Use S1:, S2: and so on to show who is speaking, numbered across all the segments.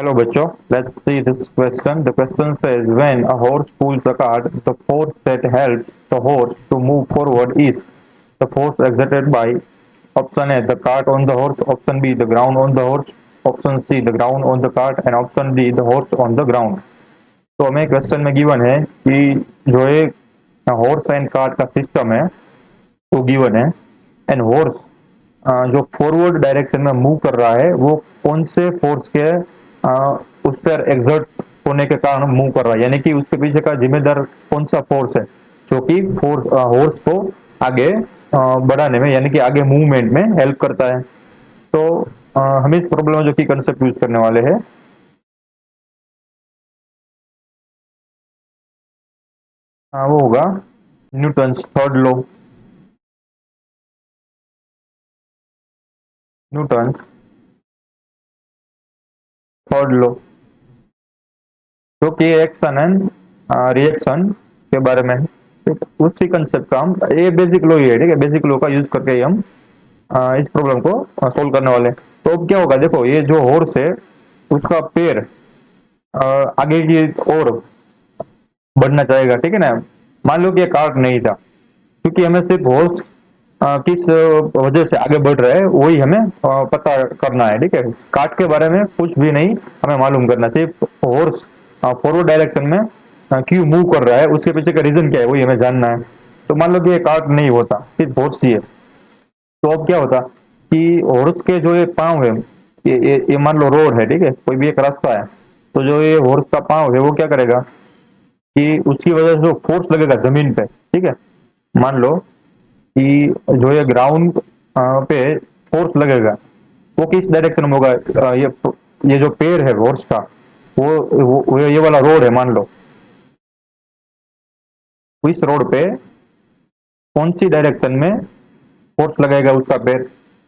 S1: Hello, bachcho. Let's see this question. The question says, when a horse pulls a cart, the force that helps the horse to move forward is the force exerted by option A, the cart on the horse, option B, the ground on the horse, option C, the ground on the cart, and option D, the horse on the ground. तो हमें question में given है कि जो एक horse and cart का system है वो गिवन है एंड हॉर्स जो फॉरवर्ड डायरेक्शन में मूव कर रहा है वो कौन से फोर्स के उस पर एग्जर्ट होने के कारण मूव कर रहा है, यानी कि उसके पीछे का जिम्मेदार कौन सा फोर्स है जो कि हॉर्स को आगे बढ़ाने में यानी कि आगे मूवमेंट में हेल्प करता है। तो हम इस प्रॉब्लम में जो कि कंसेप्ट यूज करने वाले हैं वो होगा Newton third law. Newton third law जो कि एक्शन एंड रिएक्शन के बारे में है। ठीक, उसी कंसेप्ट का हम ये बेसिक लॉ ही है, ठीक है, बेसिक लॉ का यूज करके ही हम इस प्रॉब्लम को सोल्व करने वाले हैं। तो अब क्या होगा, देखो ये जो हॉर्स है उसका पैर आगे की ओर बढ़ना चाहेगा, ठीक है ना। मान लो कि ये कार्ट नहीं था, क्योंकि हमें सिर्फ हॉर्स किस वजह से आगे बढ़ रहा है वही हमें पता करना है, ठीक है। कार्ट के बारे में कुछ भी नहीं हमें मालूम करना, सिर्फ हॉर्स फॉरवर्ड डायरेक्शन में क्यों मूव कर रहा है उसके पीछे का रीजन क्या है वही हमें जानना है। तो मान लो कि ये कार्ट नहीं होता, सिर्फ हॉर्स ही है, तो अब क्या होता कि हॉर्स के जो ये पाँव है, ये मान लो रोड है, ठीक है, कोई भी एक रास्ता है, तो जो ये हॉर्स का पाँव है वो क्या करेगा कि उसकी वजह से जो फोर्स लगेगा जमीन पे, ठीक है, मान लो कि जो ये ग्राउंड पे फोर्स लगेगा वो किस डायरेक्शन में होगा। ये जो पैर है हॉर्स का वो ये वाला रोड है, मान लो इस रोड पे कौन सी डायरेक्शन में फोर्स लगाएगा उसका पैर।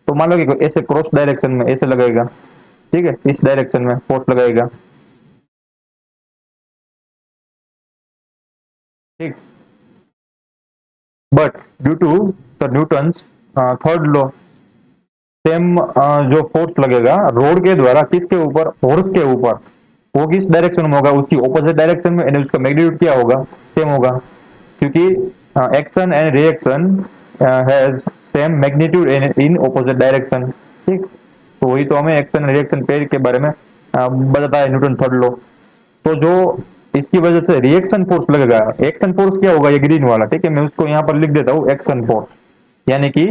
S1: तो मान लो कि ऐसे क्रॉस डायरेक्शन में ऐसे लगेगा, ठीक है, इस डायरेक्शन में फोर्स लगाएगा, ठीक। But due to the Newton's third law, same जो फोर्स लगेगा रोड के द्वारा किसके ऊपर, हॉर्स के ऊपर, वो किस डायरेक्शन में होगा, उसकी ऑपोजिट डायरेक्शन में, यानी उसका मैग्नीट्यूड क्या होगा, सेम होगा, क्योंकि action and reaction has same magnitude in opposite direction, ठीक। तो वही तो हमें एक्शन रिएक्शन पेयर के बारे में बताता है न्यूटन थर्ड लॉ। तो जो इसकी वजह से रिएक्शन फोर्स लगेगा, एक्शन फोर्स क्या होगा, ये ग्रीन वाला, ठीक है, मैं उसको यहाँ पर लिख देता हूँ एक्शन फोर्स, यानी कि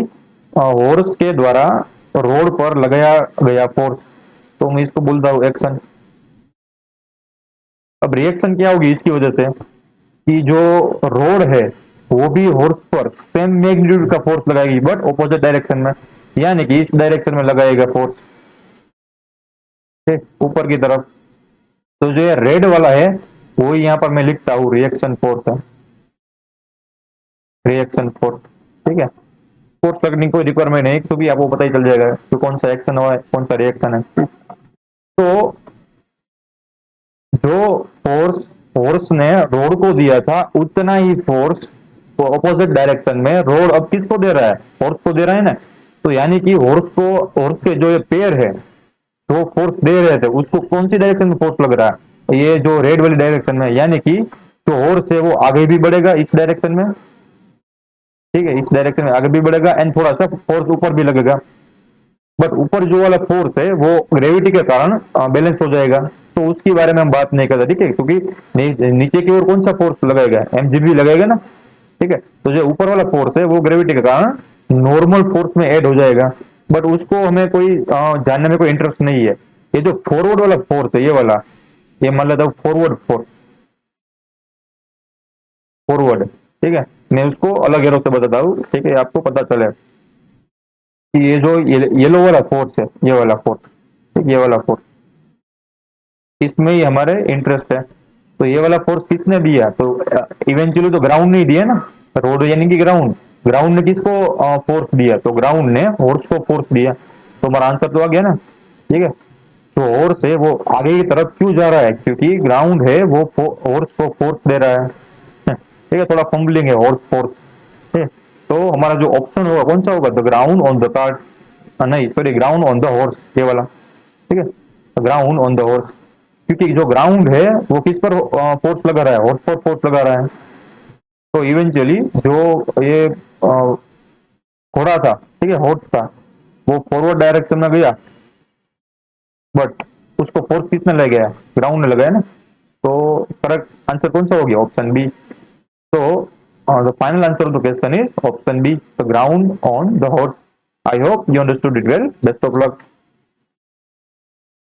S1: हॉर्स के द्वारा रोड पर लगाया गया फोर्स, तो मैं इसको बोलता हूँ एक्शन। अब रिएक्शन क्या होगी इसकी वजह से कि जो रोड है वो भी हॉर्स पर सेम मैग्नीट्यूड का फोर्स लगाएगी बट ऑपोजिट डायरेक्शन में, यानी कि इस डायरेक्शन में लगाएगा फोर्स, ठीक, ऊपर की तरफ। तो जो ये रेड वाला है वो यहाँ पर मैं लिखता हूँ रिएक्शन फोर्स है, रिएक्शन फोर्स, ठीक है। फोर्स लगने की कोई रिक्वायरमेंट नहीं, तो भी आपको पता ही चल जाएगा कि कौन सा एक्शन हुआ है कौन सा रिएक्शन है। तो जो फोर्स फोर्स ने रोड को दिया था उतना ही फोर्स ऑपोजिट डायरेक्शन में रोड अब किसको दे रहा है, फोर्स को दे रहा है ना। तो यानी कि हॉर्स के जो ये पेयर है जो फोर्स दे रहे थे उसको कौन सी डायरेक्शन में फोर्स लग रहा है, ये जो रेड वाली डायरेक्शन में, यानी कि जो हॉर्स है वो आगे भी बढ़ेगा इस डायरेक्शन में, ठीक है, इस डायरेक्शन में आगे भी बढ़ेगा एंड थोड़ा सा फोर्स ऊपर भी लगेगा। बट ऊपर जो वाला फोर्स है वो ग्रेविटी के कारण बैलेंस हो जाएगा, तो उसके बारे में हम बात नहीं करते, ठीक है, क्योंकि नीचे की ओर कौन सा फोर्स लगाएगा, एमजीबी लगेगा ना, ठीक है। तो जो ऊपर वाला फोर्स है वो ग्रेविटी के कारण नॉर्मल फोर्स में ऐड हो जाएगा, बट उसको हमें कोई जानने में कोई इंटरेस्ट नहीं है। ये जो फॉरवर्ड वाला फोर्स है ये वाला, ये मान लेता हूँ फॉरवर्ड फोर्स, फॉरवर्ड, ठीक है, मैं उसको अलग एरो से बताता हूँ, ठीक है, आपको पता चले कि ये जो येलो वाला फोर्स है, ये वाला फोर्स, ठीक, ये वाला फोर्स, इसमें ही हमारे इंटरेस्ट है। तो ये वाला फोर्स किसने दिया, तो इवेंचुअली तो ग्राउंड नहीं दिया ना, रोड यानी कि ग्राउंड, ग्राउंड ने किसको फोर्स दिया, तो ग्राउंड ने हॉर्स को फोर्स दिया। तो हमारा आंसर तो आ गया ना, ठीक है। तो हॉर्स है वो आगे की तरफ क्यों जा रहा है, क्योंकि ग्राउंड है वो हॉर्स को फोर्स दे रहा है, ठीक है, थोड़ा फंबलिंग है हॉर्स फोर्स, ठीक है। तो हमारा जो ऑप्शन होगा कौन सा होगा, the ground on the card, नहीं sorry, ground on the horse, ये वाला, ठीक है, ग्राउंड ऑन द हॉर्स। क्योंकि जो ग्राउंड है वो किस पर फोर्स लगा रहा है, हॉर्स पर फोर्स लगा रहा है। तो इवेंचुअली जो ये घोड़ा था, ठीक है, हॉर्स था, वो फॉरवर्ड डायरेक्शन में गया, बट उसको फोर्स किसने ले गया, ग्राउंड ने लगाया ना। तो करेक्ट आंसर कौन सा हो गया, ऑप्शन बी। तो the final answer of the question is option B, the ground on the horse. I hope you understood it well. Best of luck.